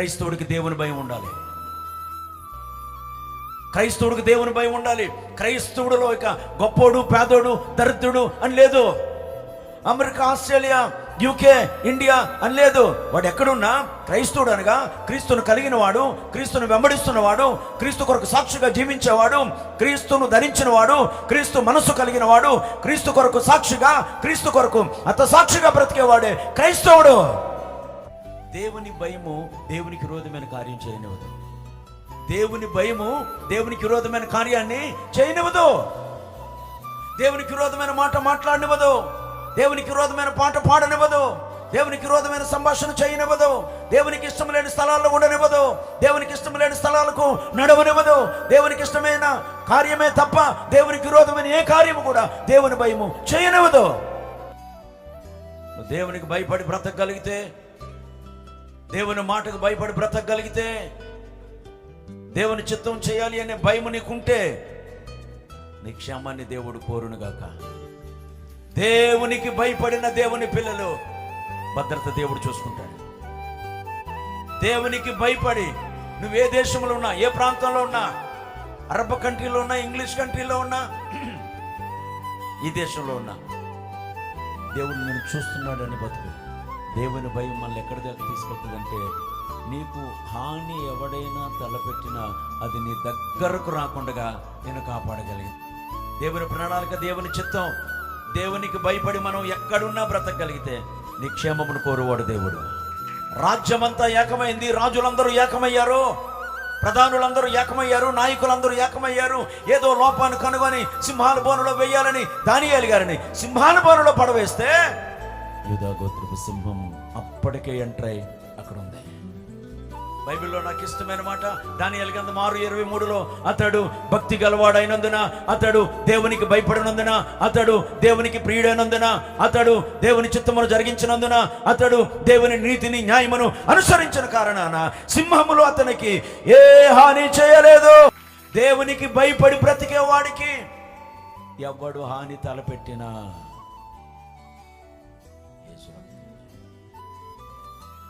క్రైస్తవుడికి దేవుని భయం ఉండాలి. క్రైస్తవుడికి దేవుని భయం ఉండాలి. క్రైస్తవుడిలో ఇక గొప్పోడు, పేదోడు, దరిద్రుడు అని లేదు. అమెరికా, ఆస్ట్రేలియా, యూకే, ఇండియా అని లేదు. వాడు ఎక్కడున్నా క్రైస్తవుడు అనగా క్రీస్తును కలిగిన వాడు, క్రీస్తును వెంబడిస్తున్నవాడు, క్రీస్తు కొరకు సాక్షిగా జీవించేవాడు, క్రీస్తును ధరించిన వాడు, క్రీస్తు మనస్సు కలిగిన వాడు, క్రీస్తు కొరకు సాక్షిగా, క్రీస్తు కొరకు అత సాక్షిగా బ్రతికేవాడే క్రైస్తవుడు. దేవుని భయము దేవునికి విరోధమైన కార్యం చేయనివ్వదు. దేవుని భయము దేవునికి విరోధమైన కార్యాన్ని చేయనివ్వదు. దేవునికి విరోధమైన మాట మాట్లాడనివ్వదు. దేవునికి విరోధమైన పాట పాడనివ్వదు. దేవునికి విరోధమైన సంభాషణ చేయనివ్వదు. దేవునికి ఇష్టం లేని స్థలాల్లో ఉండనివ్వదు. దేవునికి ఇష్టం లేని స్థలాలకు నడవనివ్వదు. దేవునికి ఇష్టమైన కార్యమే తప్ప దేవునికి విరోధమైన ఏ కార్యము కూడా దేవుని భయము చేయనివ్వదు. దేవునికి భయపడి బ్రతకగలిగితే, దేవుని మాటకు భయపడి బ్రతకగలిగితే, దేవుని చిత్తం చేయాలి అనే భయం నీకుంటే నీ క్షేమాన్ని దేవుడు కోరునుగాక. దేవునికి భయపడిన దేవుని పిల్లలు భద్రత దేవుడు చూసుకుంటాడు. దేవునికి భయపడి నువ్వు ఏ దేశంలో ఉన్నా, ఏ ప్రాంతంలో ఉన్నా, అరబ్ కంట్రీలో ఉన్నా, ఇంగ్లీష్ కంట్రీలో ఉన్నా, ఈ దేశంలో ఉన్నా, దేవుడు నేను చూస్తున్నాడు అని బతుకు. దేవుని భయం మనల్ని ఎక్కడి దాకా తీసుకెళ్తుందంటే, నీకు హాని ఎవడైనా తలపెట్టినా అది నీ దగ్గరకు రాకుండా నేను కాపాడగలిగింది. దేవుని ప్రణాళిక, దేవుని చిత్తం, దేవునికి భయపడి మనం ఎక్కడున్నా బ్రతకగలిగితే నీ క్షేమమును కోరువాడు దేవుడు. రాజ్యమంతా ఏకమైంది, రాజులందరూ ఏకమయ్యారు, ప్రధానులందరూ ఏకమయ్యారు, నాయకులందరూ ఏకమయ్యారు. ఏదో లోపాన్ని కనుగొని సింహాల బోనులో వేయాలని దానియేలు గారిని సింహాల బోనులో పడవేస్తే యూదా గోత్రపు సింహం అప్పటికే ఎంటర్ అయి అక్కడ ఉంది. బైబిల్లో నాకు ఇష్టమైన మాట దానియేలు గ్రంథం 6:23లో అతడు భక్తి గలవాడైనందున, అతడు దేవునికి భయపడినందున, అతడు దేవునికి ప్రియుడైనందున, అతడు దేవుని చిత్తమును జరిగించినందున, అతడు దేవుని నీతిని న్యాయమును అనుసరించిన కారణాన సింహములు అతనికి ఏ హాని చేయలేదు. దేవునికి భయపడి బ్రతికే వాడికి ఎవడు హాని తలపెట్టినా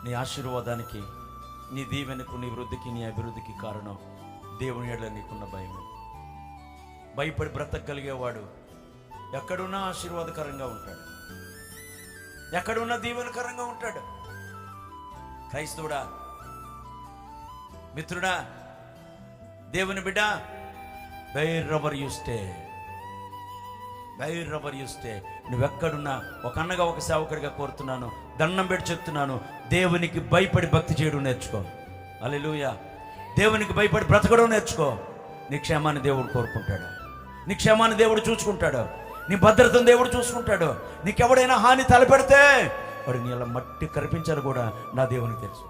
నీ ఆశీర్వాదానికి, నీ దీవెనకు, నీ వృద్ధికి, నీ అభివృద్ధికి కారణం దేవుని ఎడల నీకున్న భయం. భయపడి బ్రతకగలిగేవాడు ఎక్కడున్నా ఆశీర్వాదకరంగా ఉంటాడు, ఎక్కడున్నా దీవెనకరంగా ఉంటాడు. క్రైస్తవుడా, మిత్రుడా, దేవుని బిడ్డ, wherever you stay, నువ్వెక్కడున్నా, ఒక అన్నగా, ఒక సేవకుడిగా కోరుతున్నాను, దండం పెట్టి చెప్తున్నాను, దేవునికి భయపడి భక్తి చేయడం నేర్చుకో. హల్లెలూయా. దేవునికి భయపడి బ్రతకడం నేర్చుకో. నీ క్షేమాన్ని దేవుడు కోరుకుంటాడు, నీ క్షేమాన్ని దేవుడు చూసుకుంటాడు, నీ భద్రతను దేవుడు చూసుకుంటాడు. నీకెవడైనా హాని తలపెడితే వాడు నీ అలా మట్టి కనిపించాలి కూడా నా దేవునికి తెలుసు.